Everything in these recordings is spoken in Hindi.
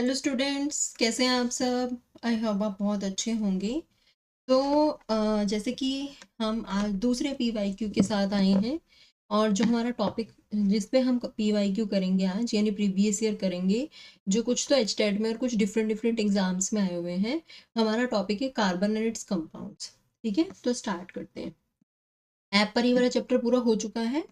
हेलो स्टूडेंट्स, कैसे हैं आप सब। आई होप आप बहुत अच्छे होंगे। तो जैसे कि हम आज दूसरे पीवाईक्यू के साथ आए हैं और जो हमारा टॉपिक जिस पे हम पीवाईक्यू करेंगे आज यानी प्रीवियस ईयर करेंगे, जो कुछ तो एचटेट में और कुछ डिफरेंट डिफरेंट एग्जाम्स में आए हुए हैं। हमारा टॉपिक है कार्बन एंड इट्स कंपाउंड्स। ठीक है, तो स्टार्ट करते हैं। ऐप पर ये वाला चैप्टर पूरा हो चुका है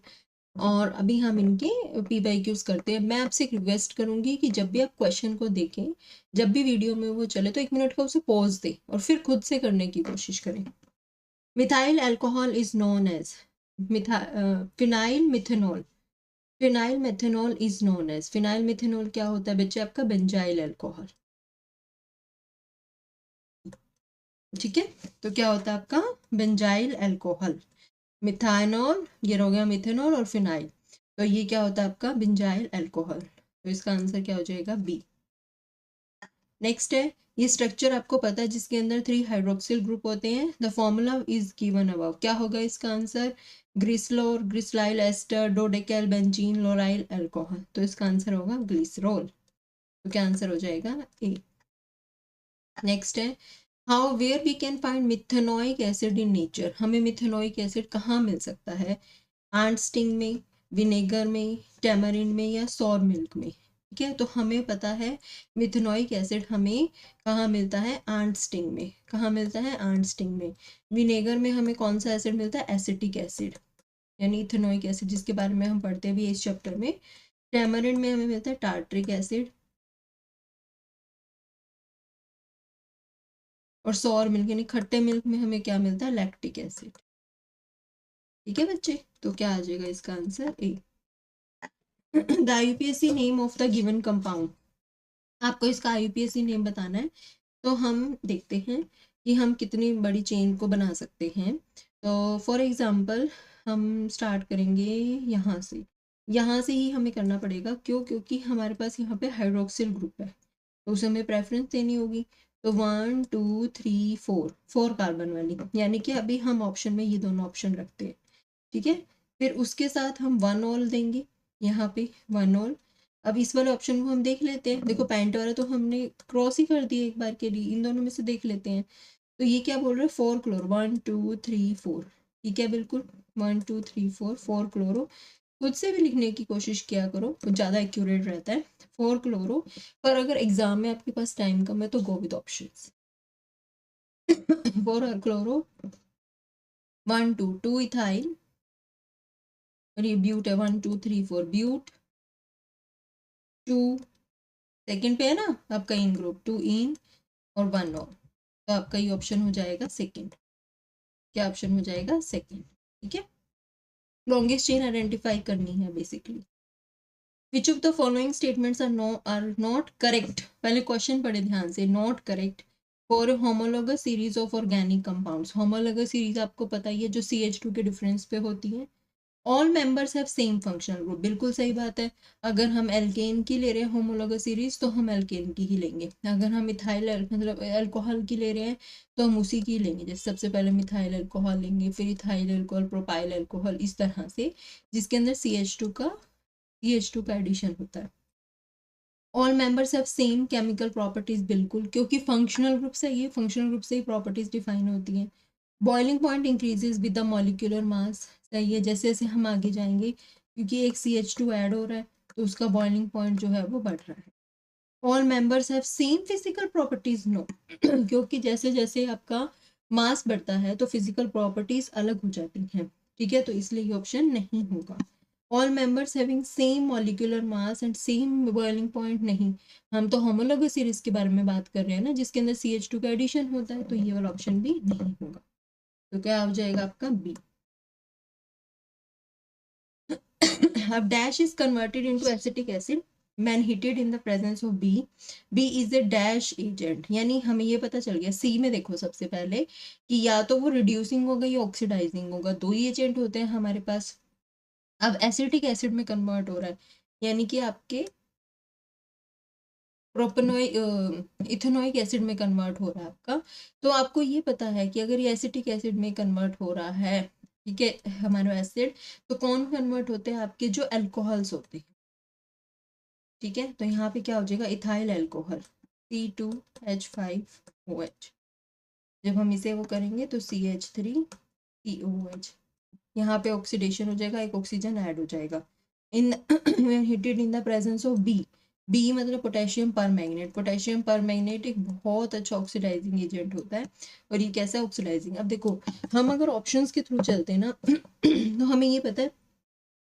और अभी हम इनके पीवाईक्यूज करते हैं। मैं आपसे एक रिक्वेस्ट करूंगी कि जब भी आप क्वेश्चन को देखें, जब भी वीडियो में वो चले, तो 1 मिनट का उसे पॉज दें और फिर खुद से करने की कोशिश करें। Methyl alcohol is known as phenyl methanol. Phenyl methanol is known as, phenyl methanol क्या होता है बच्चे? आपका बेंजाइल अल्कोहल। ठीक है, तो क्या होता है आपका बेंजाइल अल्कोहल। मिथाइनॉल ये हो गया मिथेनॉल, और फिनाइल, तो ये क्या होता है आपका बेंजाइल अल्कोहल। तो इसका आंसर क्या हो जाएगा? बी। नेक्स्ट है, ये स्ट्रक्चर आपको पता है जिसके अंदर 3 हाइड्रोक्सिल ग्रुप होते हैं। The formula is given above. क्या होगा इसका answer? Glycerol, glyceryl ester, dodecyl benzene, lauryl alcohol. तो इसका आंसर होगा ग्लिसरोल। तो क्या आंसर हो जाएगा? ए। नेक्स्ट है, how where we can find methanoic acid in nature. हमें मिथेनोइक एसिड कहाँ मिल सकता है? आंट स्टिंग में, विनेगर में, टैमरिन में, या सौर मिल्क में। ठीक है, तो हमें पता है मिथेनोइक एसिड हमें कहाँ मिलता है? आंट स्टिंग में। कहाँ मिलता है? आंट स्टिंग में। विनेगर में हमें कौन सा एसिड मिलता है? एसिटिक एसिड यानी इथेनोइक एसिड, जिसके बारे में हम पढ़ते भी इस चैप्टर में। टैमरिन में हमें मिलता है टार्ट्रिक एसिड, और सौर मिल्क यानी खट्टे मिल्क में हमें क्या मिलता है? Lactic acid. ठीक है बच्चे, तो क्या आ जाएगा इसका answer? A. The IUPAC name of the given compound. आपको इसका आईयूपीएसी नेम बताना है। तो हम देखते हैं कि हम कितनी बड़ी चेन को बना सकते हैं। तो फॉर एग्जांपल हम स्टार्ट करेंगे यहाँ से। यहाँ से ही हमें करना पड़ेगा, क्यों? क्योंकि हमारे पास यहाँ पे हाइड्रोक्सिल ग्रुप है, तो उसे हमें प्रेफरेंस देनी होगी। तो 1 2 3 4, 4 कार्बन वाली, यानी कि अभी हम ऑप्शन में ये दोनों ऑप्शन रखते हैं। ठीक है, फिर उसके साथ हम 1 ऑल देंगे, यहाँ पे 1 ऑल। अब इस वाले ऑप्शन को हम देख लेते हैं। देखो पैंट वाला तो हमने क्रॉस ही कर दिया एक बार के लिए, इन दोनों में से देख लेते हैं। तो ये क्या बोल रहे हैं? 4 क्लोरो, 1 2 3 4। ठीक है, बिल्कुल 1 2 3 4, 4 क्लोरो। खुद से भी लिखने की कोशिश किया करो, तो ज़्यादा एक्यूरेट रहता है। 4 क्लोरो। पर अगर एग्जाम में आपके पास टाइम कम है तो go with option. 4 chloro, 1 2 2 ethyl, और ये ब्यूट है, 1 2 3 4 ब्यूट। 2 सेकंड पे है ना आपका इन ग्रुप, 2 इन, और 1 और। तो आपका ये ऑप्शन हो जाएगा सेकंड। क्या ऑप्शन हो जाएगा? सेकंड। ठीक है, लॉन्गेस्ट चेन आइडेंटिफाई करनी है basically. Which of the following statements are not correct. पहले क्वेश्चन पढ़े ध्यान से। Not correct for homologous series of organic compounds. Homologous series आपको पता ही है, जो CH2 के डिफरेंस पे होती है। All members have same functional group. बिल्कुल सही बात है। अगर हम एल्केन की ले रहे हैं होमोलोगस सीरीज, तो हम एल्केन की ही लेंगे। अगर हम मिथाइल मतलब अल्कोहल की ले रहे हैं, तो हम उसी की लेंगे। जैसे सबसे पहले मिथाइल अल्कोहल लेंगे, फिर इथाइल अल्कोहल, प्रोपाइल अल्कोहल, इस तरह से, जिसके अंदर CH2 का एडिशन होता है। All members have same chemical properties. बिल्कुल, क्योंकि फंक्शनल ग्रुप से ये फंक्शनल ग्रुप से ही प्रॉपर्टीज डिफाइन होती हैं। Boiling point increases with the molecular mass. सही है, जैसे जैसे हम आगे जाएंगे, क्योंकि एक CH2 ऐड हो रहा है, तो उसका बॉइलिंग पॉइंट जो है वो बढ़ रहा है। All members have same physical properties. No, क्योंकि जैसे जैसे आपका मास बढ़ता है तो फिजिकल प्रॉपर्टीज अलग हो जाती हैं। ठीक है, तो इसलिए ये ऑप्शन नहीं होगा। All members having same molecular mass and same boiling point. नहीं, हम तो होमोलोगस सीरीज के बारे में बात कर रहे हैं ना, जिसके अंदर CH2 का एडिशन होता है, तो ये वाला ऑप्शन भी नहीं होगा। तो क्या हो जाएगा आपका? बी। अब dash is converted into acetic acid when heated in the presence of B. B is a dash agent, यानी हमें ये पता चल गया। सी में देखो सबसे पहले कि या तो वो रिड्यूसिंग होगा या ऑक्सीडाइजिंग होगा, दो ही एजेंट होते हैं हमारे पास। अब एसिटिक एसिड में कन्वर्ट हो रहा है, यानी कि आपके प्रोपेनोइक इथेनोइक एसिड में कन्वर्ट हो रहा है आपका। तो आपको ये पता है कि अगर ये एसिटिक एसिड में कन्वर्ट हो रहा है, ठीक है, हमारा एसिड, तो कौन कन्वर्ट होते हैं? आपके जो अल्कोहल्स होते हैं। ठीक है, तो यहाँ पे क्या हो जाएगा, इथाइल अल्कोहल C2H5OH। जब हम इसे वो करेंगे तो CH3COOH, यहाँ पे ऑक्सीडेशन हो जाएगा, एक ऑक्सीजन ऐड हो जाएगा। In heated in the presence of b मतलब पोटेशियम परमैंगनेट। पोटेशियम परमैंगनेट एक बहुत अच्छा ऑक्सीडाइजिंग एजेंट होता है। और ये कैसा ऑक्सीडाइजिंग, अब देखो हम अगर ऑप्शंस के थ्रू चलते हैं ना तो हमें ये पता है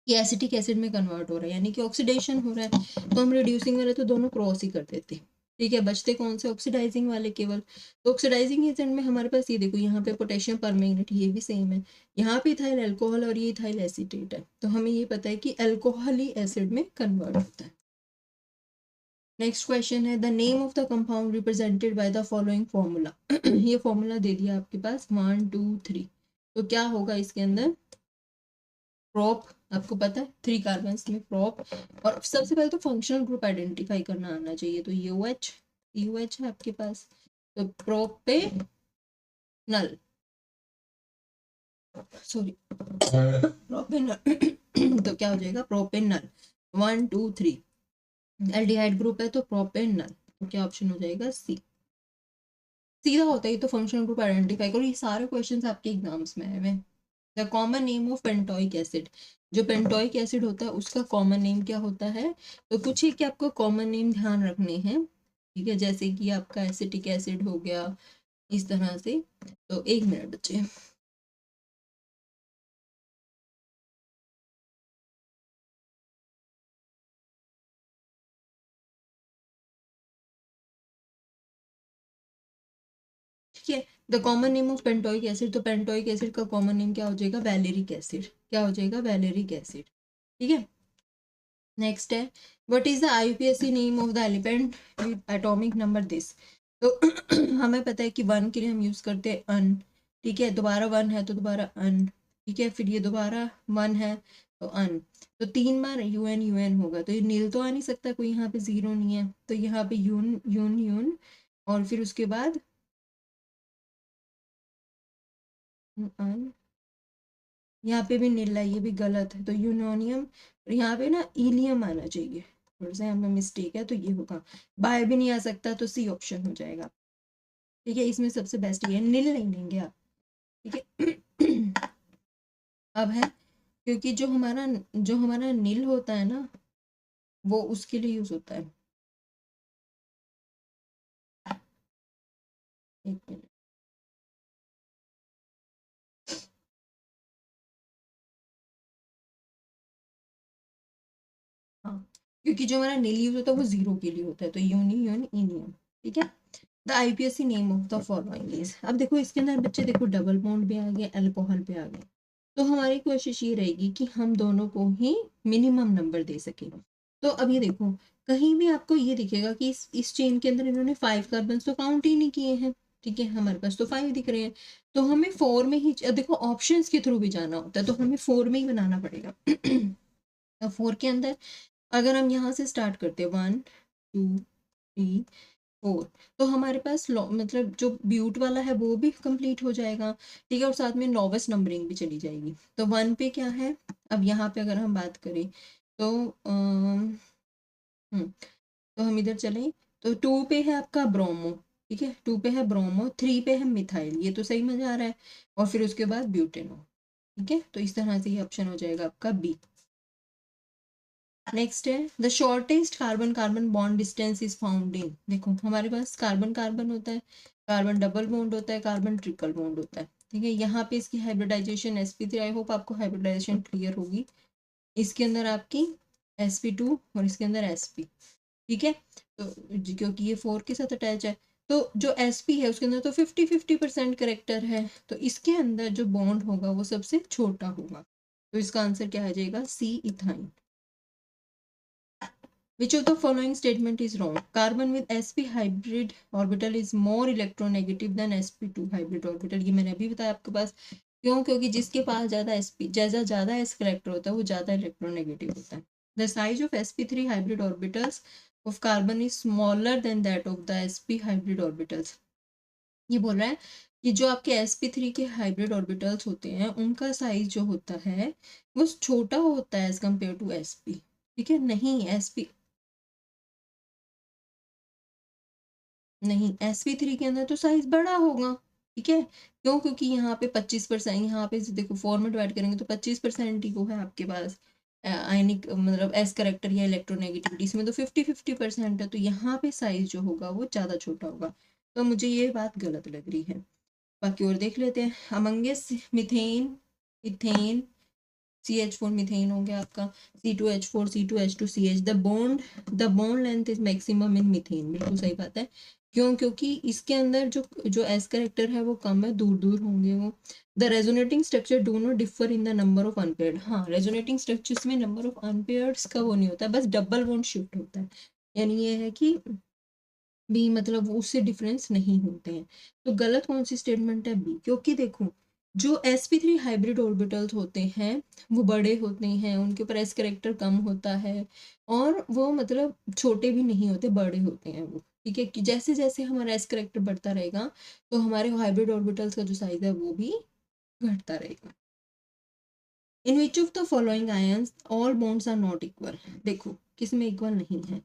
कि एसिटिक एसिड में कन्वर्ट हो रहा है, यानी कि ऑक्सीडेशन हो रहा है, तो हम रिड्यूसिंग वाले तो दोनों क्रॉस ही कर देते हैं। ठीक है, बचते कौन से, ऑक्सीडाइजिंग वाले केवल। तो ऑक्सीडाइजिंग एजेंट में हमारे पास ये देखो, यहाँ पे पोटेशियम परमैंगनेट, ये भी सेम है, यहाँ पे इथाइल अल्कोहल और ये इथाइल एसीटेट है, तो हमें ये पता है कि अल्कोहल ही एसिड में कन्वर्ट होता है। नेक्स्ट क्वेश्चन है, the name of the compound represented by the following formula. ये फॉर्मूला दे दिया आपके पास 1 2 3, तो क्या होगा इसके अंदर, प्रोप, आपको पता है 3 कार्बन में प्रोप। और सबसे पहले तो फंक्शनल ग्रुप आइडेंटिफाई करना आना चाहिए, तो यूएच है आपके पास, तो प्रोपेनल, सॉरी प्रोपेनल तो क्या हो जाएगा, प्रोपेनल 1 2 3। एल्डिहाइड ग्रुप है तो प्रोपेनल, तो क्या ऑप्शन हो जाएगा, सी। सीधा होता है, ये तो फंक्शनल ग्रुप आइडेंटिफाई करो, ये सारे क्वेश्चंस आपके एग्जाम्स में आए हुए। The common name of pentoic acid, जो पेंटोइक एसिड होता है उसका कॉमन नेम क्या होता है, तो कुछ ही कि आपको कॉमन नेम ध्यान रखने हैं। ठीक है, जैसे कि आपका एसिटिक एसिड हो गया, इस तरह से। तो 1 मिनट बच्चे, ठीक है। The common name of pentoic acid, तो पेंटोइक एसिड का कॉमन नेम क्या हो जाएगा, वैलेरिक एसिड, क्या हो जाएगा, वैलेरिक एसिड। ठीक है, नेक्स्ट है, what is the IUPAC name of the element with atomic number this. तो हमें पता है कि 1 के लिए हम यूज करते हैं अन, ठीक है, दोबारा 1 है तो दोबारा अन, ठीक है, फिर ये दोबारा 1 है तो अन, तो 3 बार यूएन यूएन होगा, तो ये नील तो आ नहीं सकता, कोई यहाँ पे जीरो नहीं है, तो यहाँ पे यून यून यून, और फिर उसके बाद अन, यहाँ पे भी नीला, ये भी गलत है, तो यूनोनियम, यहाँ पे ना इलियम आना चाहिए, थोड़ा सा यहाँ पे मिस्टेक है, तो ये होगा। बाय भी नहीं आ सकता, तो सी ऑप्शन हो जाएगा। ठीक है, इसमें सबसे बेस्ट ये है, नील नहीं लेंगे आप। ठीक है अब है, क्योंकि जो हमारा नील होता है ना, वो उसके लिए यूज होता है। 1 मिनट, हाँ, क्योंकि जो हमारा नील यूज होता है वो जीरो के लिए होता है, तो यूनी यून इनियम। ठीक है, the IPSC name of the following is, अब देखो इसके अंदर बच्चे देखो डबल बॉन्ड भी आ गए, अल्कोहल पे आ गए, तो हमारी कोशिश ये रहेगी कि हम दोनों को ही मिनिमम नंबर दे सकें। तो अब ये देखो, कहीं भी आपको ये दिखेगा कि इस चेन के अंदर इन्होंने 5 कार्बन तो काउंट ही नहीं किए हैं। ठीक है, हमारे पास तो 5 दिख रहे हैं, तो हमें 4 में ही, देखो ऑप्शंस के थ्रू भी जाना होता है, तो हमें 4 में ही बनाना पड़ेगा। तो 4 के अंदर अगर हम यहाँ से स्टार्ट करते हैं 1 2 3 4, तो हमारे पास मतलब जो ब्यूट वाला है वो भी कंप्लीट हो जाएगा। ठीक है, और साथ में नॉवेस्ट नंबरिंग भी चली जाएगी। तो 1 पे क्या है, अब यहाँ पे अगर हम बात करें तो तो हम इधर चलें, तो 2 पे है आपका ब्रोमो, ठीक है, 2 पे है ब्रोमो, 3 पे है मिथाइल, ये तो सही मजा आ रहा है, और फिर उसके बाद ब्यूटेनो। ठीक है, तो इस तरह से ये ऑप्शन हो जाएगा आपका बी। नेक्स्ट है, the shortest carbon carbon bond distance is found in, देखो हमारे पास कार्बन कार्बन होता है, कार्बन डबल बॉन्ड होता है, कार्बन ट्रिपल बॉन्ड होता है। ठीक है, यहाँ पे इसकी हाइब्रिडाइजेशन sp3, आई होप आपको हाइब्रिडाइजेशन क्लियर होगी। इसके अंदर आपकी sp2 और इसके अंदर sp। ठीक है, तो क्योंकि ये 4 के साथ अटैच है, तो जो sp है उसके अंदर तो 50-50% करेक्टर है, तो इसके अंदर जो बॉन्ड होगा वो सबसे छोटा होगा, तो इसका आंसर क्या आ जाएगा, सी ethyne. Which of the following statement is wrong? Carbon with sp hybrid orbital is more electronegative than sp2 hybrid orbital। ये मैंने अभी बताया आपके पास, क्यों, क्योंकि जिसके पास ज्यादा sp, जैसा ज्यादा s करेक्टर होता है वो ज्यादा इलेक्ट्रोनेगेटिव होता है। The size of sp3 hybrid orbitals of carbon is smaller than that of the sp hybrid orbitals। ये बोल रहा है कि जो आपके sp3 के हाइब्रिड ऑर्बिटल्स होते हैं उनका साइज जो होता है वो छोटा होता है एज कम्पेयर टू sp। ठीक है, नहीं sp नहीं, sp3 के अंदर तो साइज बड़ा होगा, ठीक है। क्यों? क्योंकि यहाँ पे 25%, यहाँ पे देखो 4 में डिवाइड करेंगे तो 25% ही वो है आपके पास आयनिक, मतलब एस करेक्टर या इलेक्ट्रोनेगेटिविटी। इसमें तो 50-50% है, तो यहाँ पे साइज जो होगा वो ज़्यादा छोटा होगा। तो मुझे ये बात गलत लग रही है। बाकी और देख लेते हैं। Among Us methane, ethane, CH4 methane हो गया आपका, C2H4, C2H2, CH। The bond length is maximum in methane. बिल्कुल सही बात है। क्यों? क्योंकि इसके अंदर जो जो एस करेक्टर है वो कम है, दूर दूर होंगे वो। The resonating structure do not differ in the number of unpaired. हाँ, रेजोनेटिंग स्ट्रक्चर्स में नंबर ऑफ अनपेयर्ड्स का वो नहीं होता है, बस डबल बॉन्ड शिफ्ट होता है। यानी ये है कि बी, मतलब उससे डिफरेंस नहीं होते हैं। तो गलत कौन सी स्टेटमेंट है? बी। क्योंकि देखो, जो sp3 हाइब्रिड ऑर्बिटल्स होते हैं वो बड़े होते हैं, उनके ऊपर एस करेक्टर कम होता है, और वो मतलब छोटे भी नहीं होते, बड़े होते हैं वो, ठीक है। कि जैसे जैसे हमारा एस करेक्टर बढ़ता रहेगा तो हमारे हाइब्रिड ऑर्बिटल्स का जो साइज है वो भी घटता रहेगा। In which of the following ions all bonds are not equal. देखो, किसमें इक्वल नहीं है?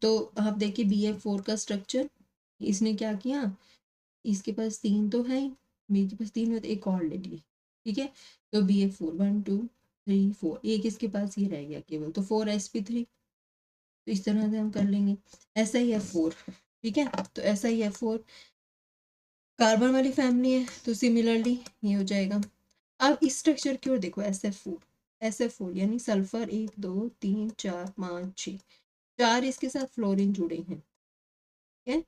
तो आप देखिए BF4 का स्ट्रक्चर, इसने क्या किया, इसके पास 3 तो है, बी के पास 3 है, तो एक और ले लिए, ठीक है। तो BF4 1 2 3 4, एक इसके पास ये रह गया केवल, तो 4sp3। तो इस तरह से हम कर लेंगे। SiF4, ठीक है। तो SiF4 कार्बन वाली फैमिली है, तो सिमिलरली ये हो जाएगा। अब इस स्ट्रक्चर की ओर देखो, SF4 यानी सल्फर 1 2 3 4 5 6, 4 इसके साथ फ्लोरीन जुड़े हैं, ठीक है।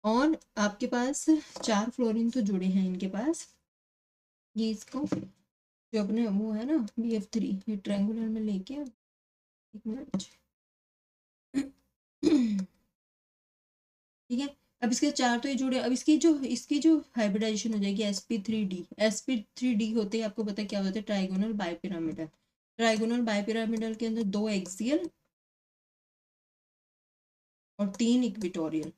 और आपके पास 4 फ्लोरीन तो जुड़े हैं इनके पास। ये इसको जो अपने वो है ना BF3, ये ट्रायंगुलर में लेके, एक मिनट, ठीक है। अब इसके 4 तो ये जुड़े, अब इसकी जो हाइब्रिडाइजेशन हो जाएगी sp3d। sp3d होते ही आपको पता है क्या होता है? Trigonal bipyramidal. ट्राइगोनल बाइपिरामिडल के अंदर 2 एक्सियल और 3 इक्विटोरियल,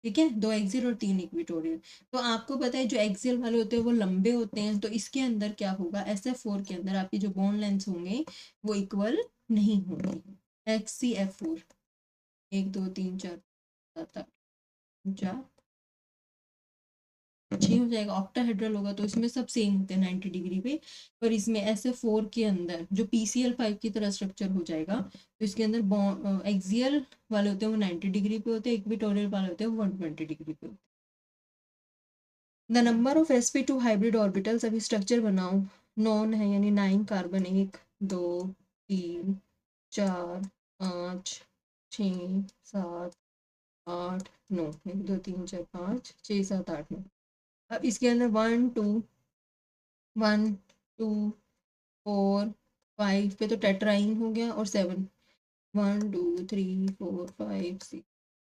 ठीक है। 2 एक्सियल और 3 इक्विटोरियल। तो आपको पता है जो एक्सियल वाले होते हैं वो लंबे होते हैं, तो इसके अंदर क्या होगा, SF4 के अंदर आपकी जो बॉन्ड लेंथ होंगे वो इक्वल नहीं होंगे। HCF4 1 2 3 4 7 8 4 6 हो जाएगा। ऑक्टाहेड्रल होगा तो इसमें सब सेम होते हैं 90 डिग्री पे। पर इसमें SF4 के अंदर जो PCl5 की तरह स्ट्रक्चर हो जाएगा, तो इसके अंदर एक्सियल वाले होते हैं वो 90 डिग्री पे होते हैं, इक्विटोरियल वाले होते हैं वो 120 डिग्री पे होते हैं। The number of sp2 hybrid orbitals, अभी स्ट्रक्चर बनाओ, नॉन है यानी 9 कार्बन, 1 2 3 4 5 6 7 8 9, 1 2 3 4 5 6 7 8 9। अब इसके अंदर 1 2 1 2 4 5 पे तो टेट्राइन हो गया, और 7 1 2 3 4 5 6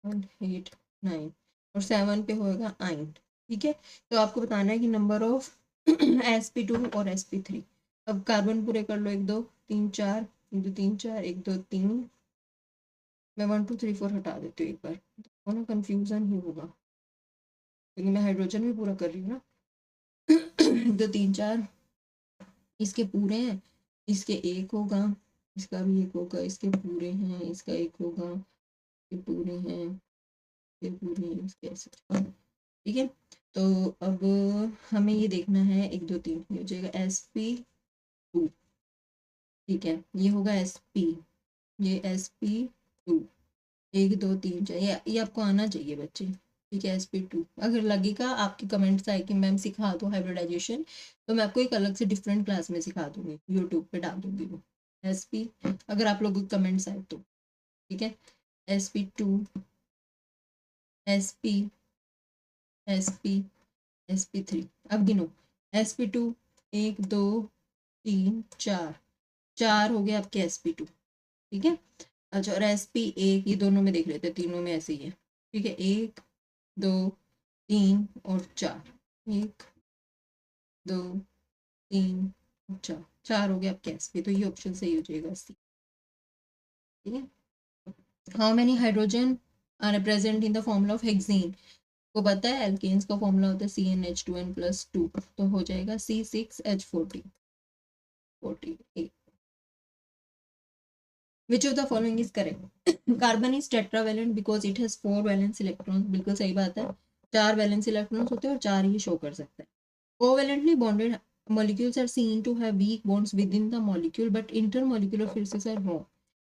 7 8 9, और 7 पे होगा आइन, ठीक है। तो आपको बताना है कि नंबर ऑफ sp2 और sp3। अब कार्बन पूरे कर लो, 1 2 3 4, 1 2 3 4 1 2 3। मैं 1 2 3 4 हटा देती हूँ एक बार, तो ना कंफ्यूजन ही होगा, क्योंकि मैं हाइड्रोजन भी पूरा कर रही हूँ ना। 1 2 3 4 इसके पूरे हैं, इसके एक होगा, इसका भी एक होगा, इसके पूरे हैं, इसका एक होगा, ये पूरे हैं, ये पूरे हैं, इसके ऐसे, ठीक है। तो अब हमें ये देखना है, 1 2 3 ये हो जाएगा sp2, ठीक है। ये होगा sp, ये sp2 1 2 3 4, ये आपको आना चाहिए बच्चे, ठीक है। sp2 अगर लगेगा आपके कमेंट्स आए कि मैम सिखा दो हाइब्रिडाइजेशन, तो मैं आपको एक अलग से डिफरेंट क्लास में सिखा दूंगी, यूट्यूब पे डाल दूंगी वो sp, अगर आप लोगों के कमेंट्स आए तो, ठीक है। sp2 sp sp sp3, अब गिनो, sp2 1 2 3 4, 4 हो गए आपके sp2, ठीक है। अच्छा, और sp1 ये दोनों में देख लेते हैं, तीनों में ऐसे ही है, ठीक है। 1 2 3 और 4, 1 2 3 और 4, 4 हो गया आपके sp, तो ये ऑप्शन सही हो जाएगा सी, ठीक है। How many hydrogen are present in the formula of hexane. को पता है एल्केन्स का फॉर्मूला होता है CnH2n+2, तो हो जाएगा C6H14, 48। Which of the following is correct? Carbon is tetravalent because it has 4 valence electrons, बिल्कुल सही बात है, 4 वैलेंस इलेक्ट्रॉन्स होते हैं और 4 ही शो कर सकते हैं। Covalently bonded molecules are seen to have weak bonds within the molecule but intermolecular forces are wrong।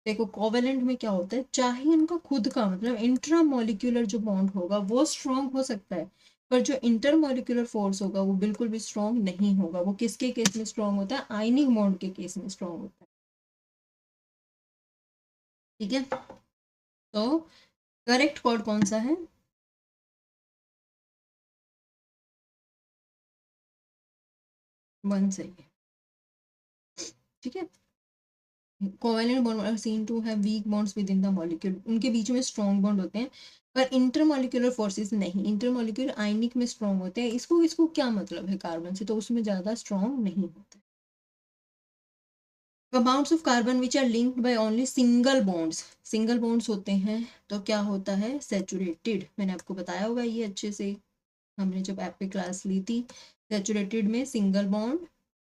देखो कोवेलेंट में क्या होता है, चाहे इनका खुद का मतलब इंट्रामोलिक्यूलर जो बॉन्ड होगा वो स्ट्रॉन्ग हो सकता है, पर जो इंटरमोलिक्यूलर फोर्स होगा वो बिल्कुल भी स्ट्रॉन्ग नहीं होगा। वो किसके केस में स्ट्रॉन्ग होता है? आयनिक बॉन्ड के केस में स्ट्रॉन्ग होता है। ठीक है, तो करेक्ट कोड कौन सा है? 1 सही है। ठीक है, covalent bond are seen to have weak bonds within the molecule, उनके बीच में स्ट्रॉन्ग बॉन्ड होते हैं, पर इंटरमोलिक्यूलर फोर्सेस नहीं, इंटरमोलिक्यूलर आयनिक में स्ट्रॉन्ग होते हैं। इसको इसको क्या मतलब है कार्बन से? तो उसमें ज्यादा स्ट्रॉन्ग नहीं होते। Compounds of carbon which are linked by only single bonds, single bonds होते हैं तो क्या होता है? सैचुरेटेड। मैंने आपको बताया होगा ये अच्छे से, हमने जब ऐप पे क्लास ली थी। सैचुरेटेड में सिंगल बॉन्ड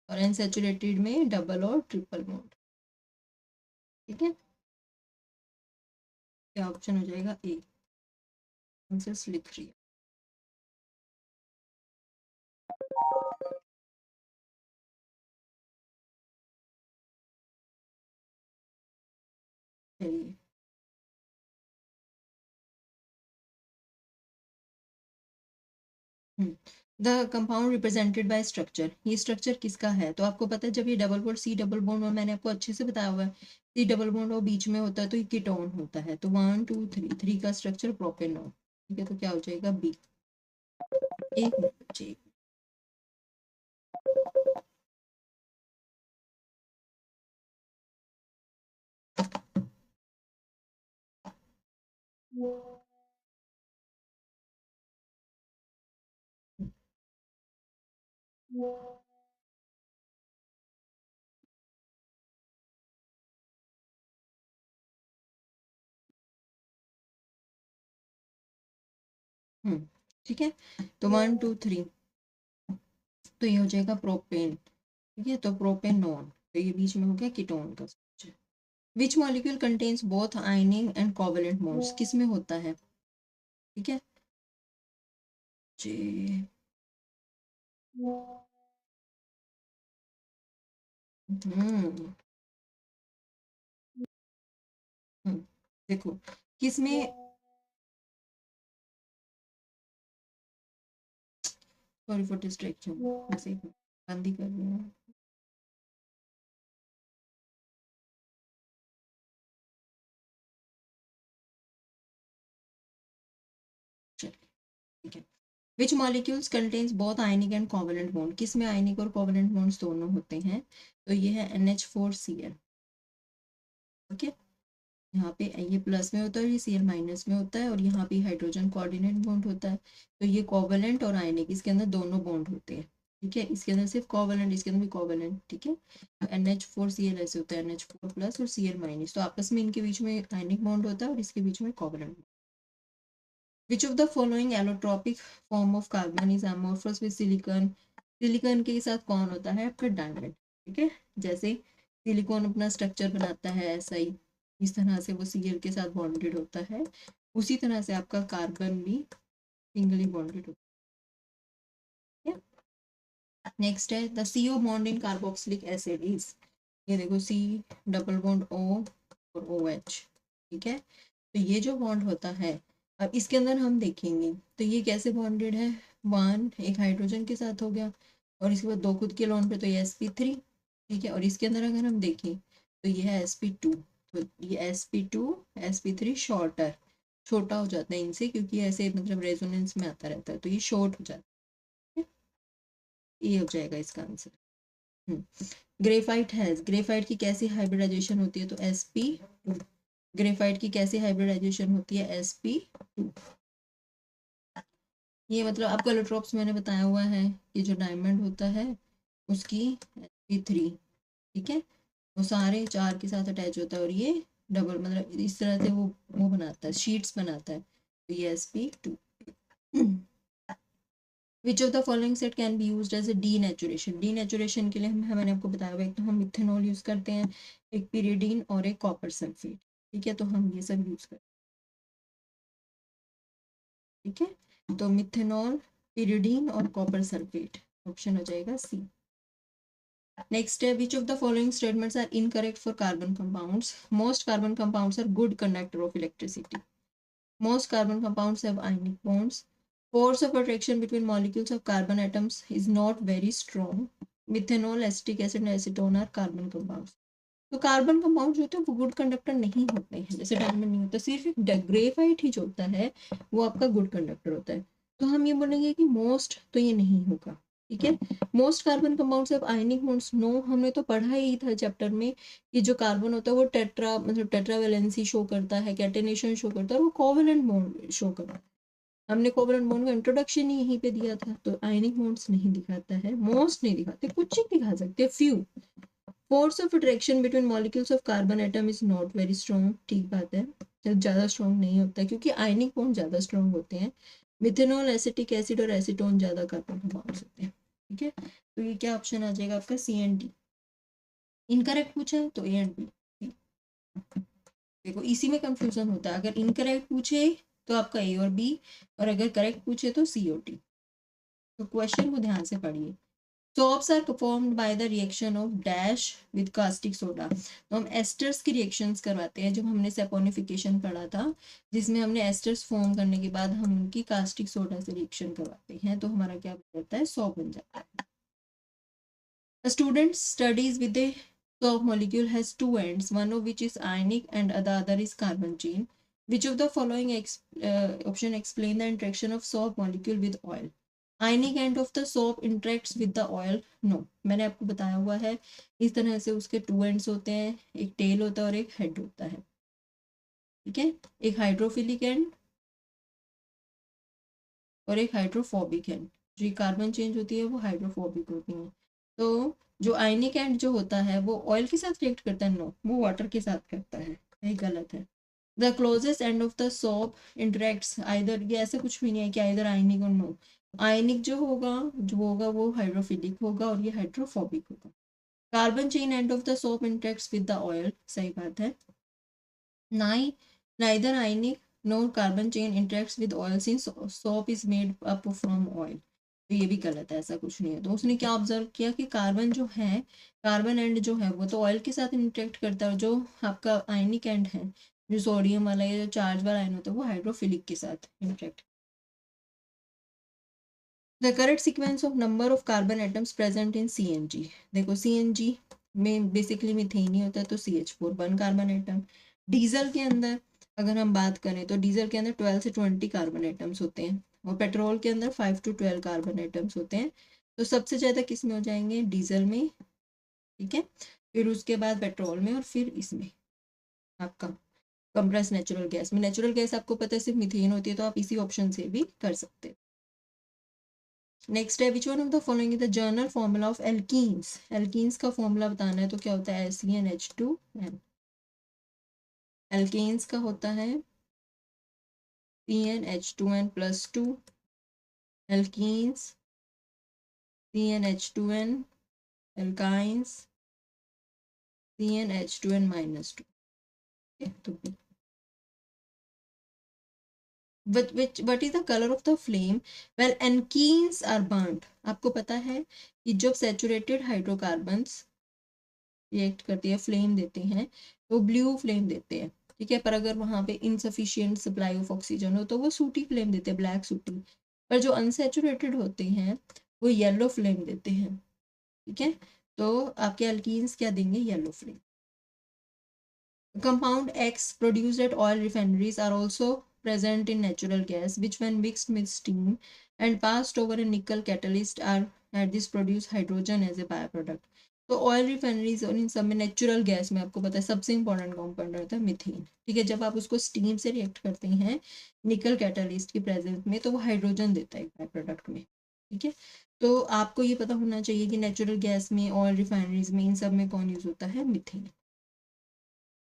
और अनसैचुरेटेड में डबल और ट्रिपल बॉन्ड। ठीक है, क्या ऑप्शन हो जाएगा? ए। आंसर्स लिख रही है। चलिए, the compound represented by structure, ये स्ट्रक्चर किसका है? तो आपको पता है जब ये double bond, C double bond, और मैंने आपको अच्छे से बताया हुआ है सी डबल बॉन्ड और बीच में होता है तो ये कीटोन होता है। तो 1 2 3, 3 का स्ट्रक्चर प्रोपेनॉन। ठीक है, तो क्या हो जाएगा? बी। एक मिनट बच्चे। ठीक है, तो 1 2 3, तो ये हो जाएगा प्रोपेन। ठीक है, तो प्रोपेनॉन, तो ये बीच में हो गया कीटोन का structure. Which molecule contains both ionic and covalent bonds, किस में होता है? ठीक है जी। हम्म देखो किस में, सॉरी फॉर डिस्ट्रैक्शन, वैसे ही बंद ही कर रही हूँ। चलिए, ठीक है। Which molecules contains both ionic and covalent bond, किस में आयनिक और कोवेलेंट बॉन्ड्स दोनों होते हैं? तो ये है NH4Cl। ओके, यहाँ पे ये प्लस में होता है, ये Cl माइनस में होता है, और यहाँ पे हाइड्रोजन कोऑर्डिनेट बॉन्ड होता है। तो ये कोवेलेंट और आयनिक, इसके अंदर दोनों बॉन्ड होते हैं। ठीक है, इसके अंदर सिर्फ कोवेलेंट, इसके अंदर भी कोवेलेंट। ठीक है, NH4Cl ऐसे होता है, NH4 प्लस और Cl माइनस, तो आपस में इनके बीच में आयनिक बॉन्ड होता है और इसके बीच में covalent. Which of the following allotropic form of carbon is amorphous with silicon? Silicon के साथ कौन होता है? आपका डायमंड। ठीक है, जैसे सिलिकॉन अपना स्ट्रक्चर बनाता है ऐसा ही, इस तरह से वो Cl के साथ बॉन्डेड होता है, उसी तरह से आपका कार्बन भी सिंगली बॉन्डेड होता है। नेक्स्ट है the CO bond in carboxylic acid is, ये देखो C डबल बॉन्ड O और OH। ठीक है, तो ये जो बॉन्ड होता है, अब इसके अंदर हम देखेंगे तो ये कैसे बॉन्डेड है। 1 एक हाइड्रोजन के साथ हो गया, और इसके बाद 2 खुद के लोन पे, तो ये sp3। ठीक है, और इसके अंदर अगर हम देखें तो ये है sp2, तो ये sp2 sp3 शॉर्टर, छोटा हो जाता है इनसे, क्योंकि ऐसे मतलब रेजोनेंस में आता रहता है, तो ये शॉर्ट हो जाता है। ये हो जाएगा इसका आंसर। ग्रेफाइट है, ग्रेफाइट की कैसी हाइब्रिडाइजेशन होती है? तो sp2। ग्रेफाइट की कैसी हाइब्रिडाइजेशन होती है? sp2। ये मतलब आपको एलोट्रोप्स मैंने बताया हुआ है, ये जो डायमंड होता है उसकी sp3। ठीक है, वो सारे 4 के साथ अटैच होता है, और ये डबल मतलब इस तरह से वो बनाता है, शीट्स बनाता है, तो ये sp2। Which of the following set can be used as a denaturation. Denaturation के लिए मैंने आपको बताया हुआ, एक तो हम मिथेनॉल यूज करते हैं, एक पिरिडीन और एक कॉपर सल्फेट। ठीक है, तो हम ये सब यूज करते हैं। ठीक है, तो मिथेनॉल, पिरिडीन और कॉपर सल्फेट, ऑप्शन हो जाएगा सी। नेक्स्ट है, which of the following statements are incorrect for carbon compounds. Most carbon compounds are good conductor of electricity. Most carbon compounds have ionic bonds. Force of attraction between molecules of carbon atoms is not very strong. Methanol, acetic acid and acetone are carbon compounds. तो कार्बन कंपाउंड जो होते हैं वो गुड कंडक्टर नहीं होते हैं, जैसे डायमंड नहीं होता, सिर्फ ग्रेफाइट ही जो होता है वो आपका गुड कंडक्टर होता है। तो हम ये बोलेंगे कि मोस्ट तो ये नहीं होगा। ठीक है, most carbon compounds have ionic bonds. No, हमने तो पढ़ा ही था चैप्टर में कि जो कार्बन होता है वो टेट्रा मतलब टेट्रावेलेंसी शो करता है, कैटेनेशन शो करता है, और वो कोवेलेंट बॉन्ड शो करता है। हमने कोवेलेंट बॉन्ड का इंट्रोडक्शन ही यहीं पे दिया था। तो आयनिक बॉन्ड्स नहीं दिखाता है, मोस्ट नहीं दिखाते, कुछ ही दिखा सकते, few. Force of attraction between molecules of carbon atom is not very strong. ठीक बात है, ज़्यादा स्ट्रॉन्ग नहीं होता है क्योंकि आयनिक बॉन्ड ज़्यादा स्ट्रॉन्ग होते हैं। मिथेनॉल, एसिटिक एसिड और एसीटोन ज़्यादा कार्बन कंपाउंड्स होते हैं। ठीक है, तो ये क्या ऑप्शन आ जाएगा आपका, सी एंड डी। इनकरेक्ट पूछा है तो ए एंड बी। देखो इसी में कंफ्यूजन होता है, अगर इनकरेक्ट पूछे तो आपका ए और बी, और अगर करेक्ट पूछे तो सी और डी। तो क्वेश्चन को ध्यान से पढ़िए। Soaps are performed by the reaction of dash with caustic soda। तो हम एस्टर्स की रिएक्शंस करवाते हैं, जब हमने सैपोनिफिकेशन पढ़ा था, जिसमें हमने एस्टर्स फॉर्म करने के बाद हम उनकी कास्टिक सोडा से रिएक्शन करवाते हैं, तो हमारा क्या बन जाता है, सॉप बन जाता है। A student studies with a soap molecule has two ends, one of which is ionic and the other is carbon chain. Which of the following option explain the interaction of soap molecule with oil? Ionic end of the soap interacts with the oil. No, मैंने आपको बताया हुआ है, इस तरह से उसके टू एंड्स होते हैं, एक टेल होता है और एक हेड होता है। ठीक है, एक हाइड्रोफिलिक एंड और एक हाइड्रोफोबिक एंड। जो कार्बन चेंज होती है वो हाइड्रोफोबिक होती है। तो जो आयनिक एंड जो होता है वो ऑयल के साथ रिएक्ट करता है, नो, वो वाटर के साथ करता है, ये गलत है। The closest and of the soap interacts either, ये ऐसे कुछ भी नहीं है कि आइदर आयनिक और नो। आयनिक जो होगा वो हाइड्रोफिलिक होगा और ये हाइड्रोफोबिक होगा। Carbon chain and of the soap interacts with the oil, सही बात है। Neither ionic NOR carbon chain interacts with oil since soap is made up from oil. तो ये भी गलत है, ऐसा कुछ नहीं है। तो उसने क्या ऑब्जर्व किया कि कार्बन जो है, कार्बन एंड जो है वो तो ऑयल के साथ इंटरेक्ट करता है, जो आपका आयनिक एंड है, जो सोडियम वाला या जो चार्ज वाला आयन होता है वो हाइड्रोफिलिक के साथ interact. The correct sequence of number of carbon atoms present in CNG। देखो CNG में बेसिकली मीथेन ही होता है, तो CH4 1 कार्बन एटम। डीजल के अंदर अगर हम बात करें तो डीजल के अंदर 12 से 20 कार्बन एटम्स होते हैं, और पेट्रोल के अंदर 5 to 12 कार्बन एटम्स होते हैं। तो सबसे ज़्यादा किस में हो जाएंगे, डीजल में। ठीक है, फिर उसके बाद पेट्रोल में, और फिर इसमें आपका कंप्रेस नेचुरल गैस में। नेचुरल गैस आपको पता है सिर्फ मीथेन होती है, तो आप इसी ऑप्शन से भी कर सकते हैं। नेक्स्ट है, which one of the following is the general formula of alkenes. Alkenes का फॉर्मूला बताना है, तो क्या होता है, CnH2n। एल्केन्स का होता है CnH2n + 2। Alkenes CnH2n, alkynes CnH2n -2। तो what is the color of the flame well alkenes are burnt। आपको पता है कि जब सैचुरेटेड हाइड्रोकार्बन्स रिएक्ट करती है, फ्लेम देते हैं, तो ब्लू फ्लेम देते हैं। ठीक है, पर अगर वहाँ पे इनसफिशियंट सप्लाई ऑफ ऑक्सीजन हो तो वो सूटी फ्लेम देते हैं, ब्लैक सूटी। पर जो अनसेचुरेटेड होते हैं वो येलो फ्लेम देते हैं। ठीक है, तो आपके अल्कीन्स क्या देंगे, yellow flame. Compound X produced at oil refineries are also present in natural gas, which when mixed with steam and passed over a nickel catalyst are at this produce hydrogen as a byproduct। तो ऑयल रिफाइनरीज और इन सब में नेचुरल गैस में आपको पता है सबसे इंपॉर्टेंट कंपाउंड होता है मीथेन। ठीक है, जब आप उसको स्टीम से रिएक्ट करते हैं निकल कैटलिस्ट की प्रेजेंस में, तो वो हाइड्रोजन देता है बाय प्रोडक्ट में। ठीक है, तो आपको ये पता होना चाहिए कि नेचुरल गैस में, ऑयल रिफाइनरीज में, इन सब में कौन यूज होता है, मीथेन।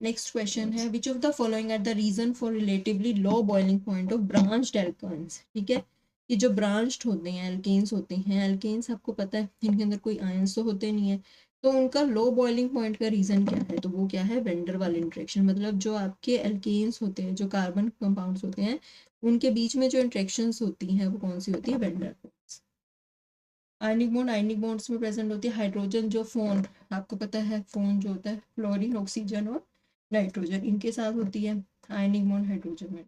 नेक्स्ट क्वेश्चन है, which of the following are the reason for relatively low boiling point of branched alkynes. ठीक है, कि जो ब्रांच्ड होते हैं एल्केन्स होते हैं, एल्केन्स आपको पता है इनके अंदर कोई आयंस तो होते नहीं है, तो उनका लो बॉइलिंग पॉइंट का रीज़न क्या है, तो वो क्या है, वेंडर वाल इंटरेक्शन। मतलब जो आपके एल्केन्स होते हैं, जो कार्बन कंपाउंड्स होते हैं, उनके बीच में जो इंट्रैक्शंस होती हैं वो कौन सी होती है, वेंडर बॉन्ड्स। आयनिक बॉन्ड्स में प्रेजेंट होती है हाइड्रोजन, जो फोन आपको पता है, फोन जो होता है फ्लोरीन, ऑक्सीजन और नाइट्रोजन, इनके साथ होती है आयनिक बॉन्ड हाइड्रोजन में।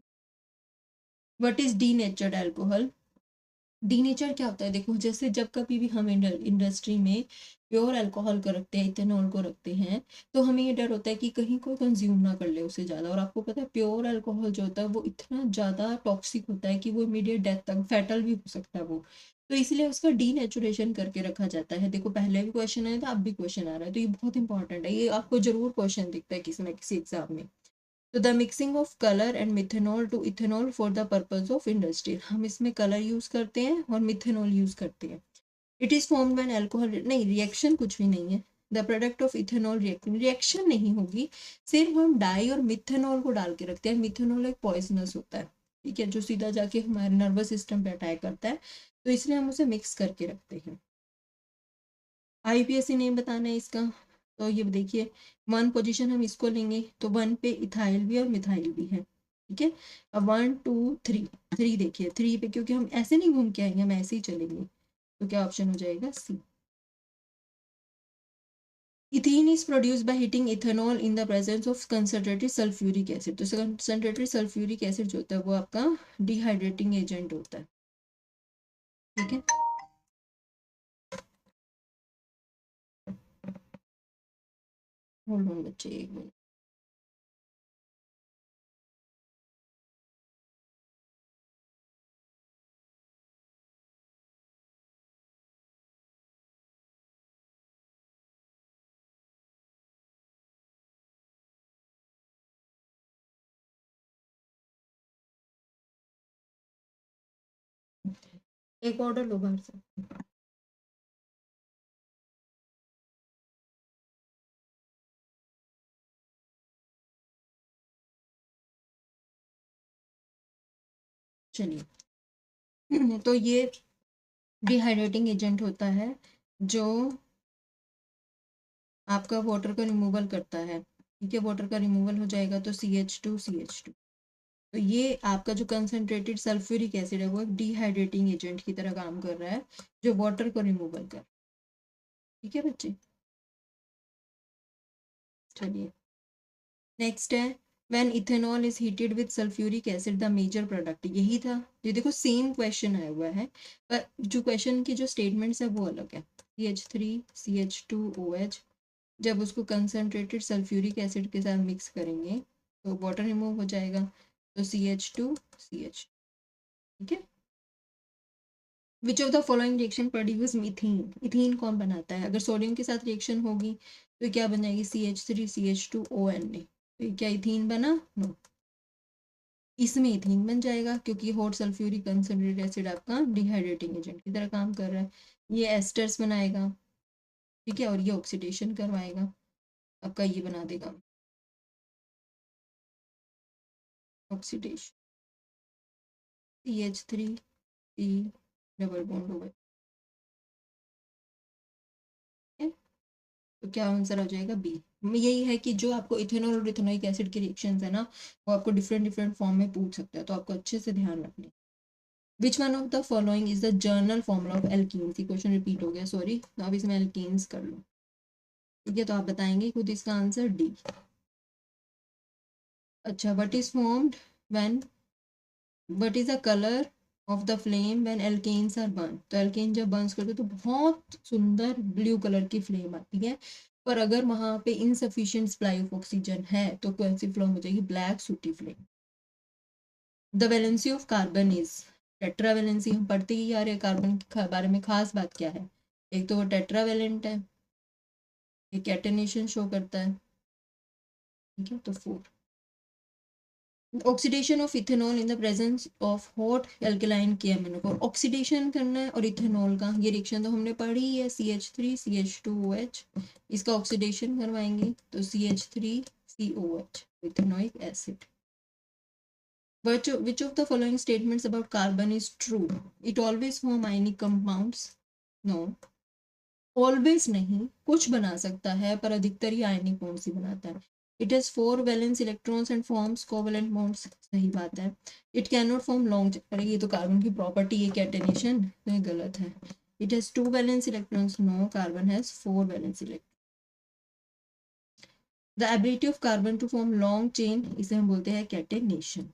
What is D नेचर्ड alcohol? D nature क्या होता है, देखो जैसे जब कभी भी हम इंडस्ट्री में प्योर अल्कोहल को रखते हैं, इथेनॉल को रखते हैं, तो हमें ये डर होता है कि कहीं कोई कंज्यूम ना कर ले उसे ज़्यादा। और आपको पता है प्योर अल्कोहल जो होता है वो इतना ज़्यादा टॉक्सिक होता है कि वो इमीडिएट डेथ तक फैटल भी हो सकता है वो, तो इसलिए उसका डी नेचुरेशन करके रखा जाता है। देखो पहले भी क्वेश्चन आया था, अब भी क्वेश्चन आ रहा है, तो ये बहुत इंपॉर्टेंट है, ये आपको जरूर क्वेश्चन दिखता है किसी ना किसी एग्जाम में। तो the mixing of colour and methanol to ethanol for the purpose of industry, हम इसमें कलर यूज करते हैं और मिथेनॉल यूज करते हैं। It is formed when alcohol, नहीं रिएक्शन कुछ भी नहीं है, the product of ethanol reacting, reaction नहीं होगी, सिर्फ हम डाई और मिथेनॉल को डाल के रखते हैं। मिथेनॉल एक पॉइजनस होता है, ठीक है, जो सीधा जाके हमारे नर्वस सिस्टम पे अटैक करता है, तो इसलिए हम उसे मिक्स करके रखते हैं। आईपीएससी नेम बताना है इसका, तो ये देखिए वन पोजीशन हम इसको लेंगे, तो वन पे इथाइल भी और मिथाइल भी है, ठीक है। अब 1 2 3, थ्री देखिए, थ्री पे क्योंकि हम ऐसे नहीं घूम के आएंगे, हम ऐसे ही चलेंगे, तो क्या ऑप्शन हो जाएगा, C. Ethene is produced by heating ethanol in the presence of concentrated sulphuric acid, तो कंसंट्रेटेड सल्फ्यूरिक एसिड जो होता है वो आपका डिहाइड्रेटिंग एजेंट होता है, ठीक है। होल्ड ऑन बच्चे, एक मिनट। एक ऑर्डर लो बाहर से। चलिए तो ये डिहाइड्रेटिंग एजेंट होता है जो आपका वाटर का रिमूवल करता है, ठीक है, वाटर का रिमूवल हो जाएगा तो CH2 तो ये आपका जो कंसंट्रेटेड सल्फ्यूरिक एसिड है वो एक डिहाइड्रेटिंग एजेंट की तरह काम कर रहा है, जो वाटर को रिमूवल कर, ठीक है बच्चे। चलिए नेक्स्ट है, when ethanol is heated with sulphuric acid the major product, यही था, ये देखो सेम क्वेश्चन आया हुआ है, पर जो क्वेश्चन की जो स्टेटमेंट्स है वो अलग है। CH3 CH2OH, जब उसको कंसनट्रेटेड सल्फ्यूरिक एसिड के साथ मिक्स करेंगे तो वाटर रिमूव हो जाएगा, तो CH2CH, ठीक है। Which of the following reaction produce methane, ethene कौन बनाता है, अगर सोडियम के साथ रिएक्शन होगी तो क्या बन जाएगी, CH3CH2ONA, तो ये क्या इथीन बना, नो, इसमें इथीन बन जाएगा क्योंकि हॉट सल्फ्यूरिक कंसनट्रेटेड एसिड आपका डिहाइड्रेटिंग एजेंट की तरह काम कर रहा है, ये एस्टर्स बनाएगा, ठीक है, और ये ऑक्सीडेशन करवाएगा, आपका ये बना देगा ऑक्सीडेशन, CH3C डबल बॉन्ड हो गए, तो क्या आंसर हो जाएगा, बी। यही है कि जो आपको इथेनॉल और इथेनोइक एसिड के रिएक्शंस है ना, वो आपको डिफरेंट डिफरेंट फॉर्म में पूछ सकता है, तो आपको अच्छे से ध्यान रखना। Which one of the following is the journal formula of alkenes, ये क्वेश्चन रिपीट हो गया, सॉरी, तो अब इसमें एल्कीन्स कर लो, ठीक है, तो आप बताएंगे खुद इसका आंसर डी। अच्छा, what is formed when, what is the colour of the flame when alkenes are burn, तो एल्केन जब बर्न करते तो बहुत सुंदर ब्लू कलर की फ्लेम आती है, पर अगर वहां पे इनसफिशिएंट सप्लाई ऑफ ऑक्सीजन है तो कौन सी फ्लेम हो जाएगी, ब्लैक सूटी flame. The valency of carbon is, tetra valency हम पढ़ते ही आ रहे हैं, कार्बन के बारे में खास बात क्या है, एक तो वो टेट्रा वैलेंट है, ये कैटेनेशन शो करता है, ठीक है, तो 4। Oxidation of ethanol in the presence of hot alkaline KMnO को ऑक्सीडेशन करना है, और इथेनॉल का ये रिएक्शन तो हमने पढ़ी ही है, CH3CH2OH, इसका ऑक्सीडेशन करवाएंगे तो CH3COH ethanoic acid. Which of the following statements about carbon is true? It always form ionic compounds. No. Always नहीं, कुछ बना सकता है पर अधिकतर ही आयनिक बॉन्ड्स ही बनाता है. It has 4 valence electrons and forms covalent bonds. सही बात है. It cannot form long. अरे ये तो कार्बन की प्रॉपर्टी है कैटेनेशन, तो ये गलत है. It has 2 valence electrons. No, carbon has 4 valence electrons. The ability of carbon to form long chain, इसे हम बोलते हैं catenation.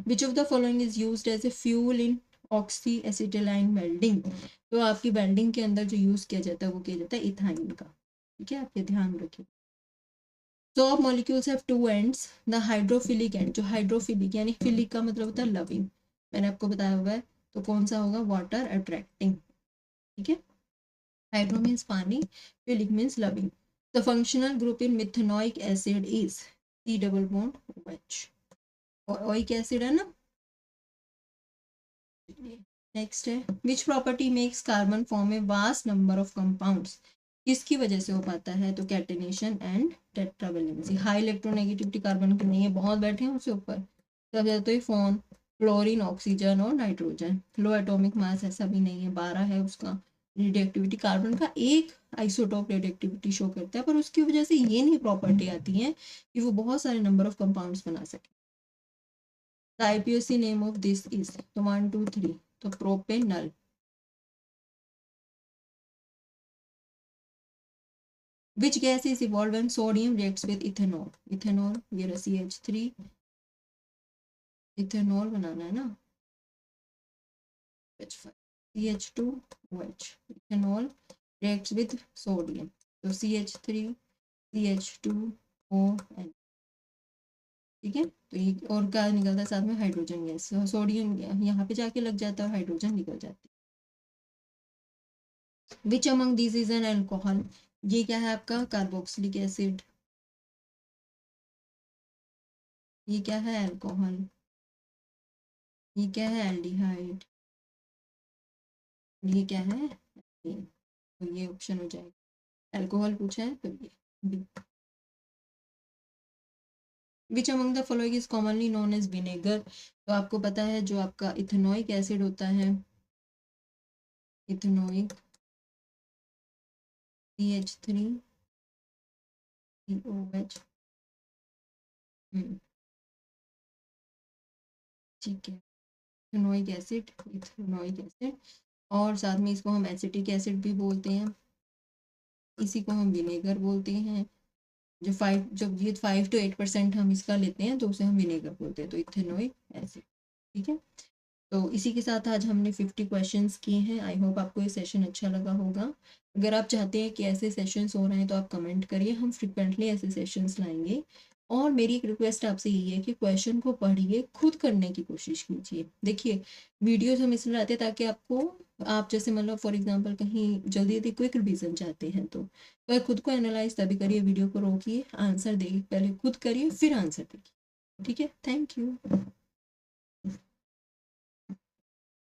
Which of the following is used as a fuel in oxy acetylene welding? तो आपकी वेल्डिंग के अंदर जो यूज किया जाता है वो किया जाता है इथाइन का. ठीक है, आप ये ध्यान रखिए. So of molecules have two ends. The hydrophilic end, जो हाइड्रोफिलिक यानी फिलिक का मतलब होता है लविंग, मैंने आपको बताया हुआ है. तो कौन सा होगा? Water attracting. ठीक है, हाइड्रो मीन्स पानी, philic means loving. The functional group in methanoic acid is C double bond OH. Oic acid है ना. नेक्स्ट है, which property makes carbon form a vast number of compounds? किसकी वजह से हो पाता है? तो catenation and tetravalency. High electronegativity carbon की नहीं है, बहुत बैठे हैं उसके ऊपर. सब ज्यादा तो ये फोन, क्लोरीन, ऑक्सीजन और नाइट्रोजन. लो एटॉमिक मास ऐसा भी नहीं है, 12 है उसका. रेडियोएक्टिविटी कार्बन का एक आइसोटोप रेडियोएक्टिविटी शो करता है, पर उसकी वजह से ये नहीं प्रॉपर्टी आती है कि वो बहुत सारे नंबर ऑफ कंपाउंड्स बना सके. The IPSC name of this is, तो 1 2 3, तो propanal. Which gas is evolved when sodium reacts with ethanol? Ethanol, ये रहा CH3, इथेनॉल बनाना है ना. CH2OH, ethanol reacts with sodium, तो CH3 CH2ON. ठीक है, तो ये और क्या निकलता है साथ में? Hydrogen gas. सोडियम यहाँ पे जाके लग जाता है, हाइड्रोजन निकल जाती है. Which among this is an alcohol? ये क्या है आपका? Carboxylic acid. ये क्या है? अल्कोहल. ये क्या है? एल्डिहाइड. ये क्या है? तो ये ऑप्शन हो जाएगा. अल्कोहल पूछा है तो ये B. Which among the following is commonly known as vinegar? तो आपको पता है जो आपका इथेनोइक एसिड होता है, इथेनोइक CH3 COH. ठीक है, इथेनोइक एसिड, इथेनोइक एसिड. और साथ में इसको हम एसिटिक एसिड भी बोलते हैं, इसी को हम विनेगर बोलते हैं. जब ये 5 to 8% हम इसका लेते हैं तो उसे हम विनेगर बोलते हैं, तो इथेनोइक एसिड. ठीक है, तो इसी के साथ आज हमने 50 क्वेश्चंस किए हैं. आई होप आपको ये सेशन अच्छा लगा होगा. अगर आप चाहते हैं कि ऐसे सेशंस हो रहे हैं तो आप कमेंट करिए, हम फ्रिक्वेंटली ऐसे सेशंस लाएंगे. और मेरी एक रिक्वेस्ट आपसे यही है कि क्वेश्चन को पढ़िए, खुद करने की कोशिश कीजिए. देखिए, वीडियोस हम इसलिए लाते हैं ताकि आपको, आप जैसे मतलब फॉर एग्जांपल कहीं जल्दी जल्दी क्विक रिवीजन चाहते हैं तो खुद को एनालाइज तभी करिए, वीडियो को रोकिए, आंसर देखिए, पहले खुद करिए फिर आंसर देखिए. ठीक है, थैंक यू.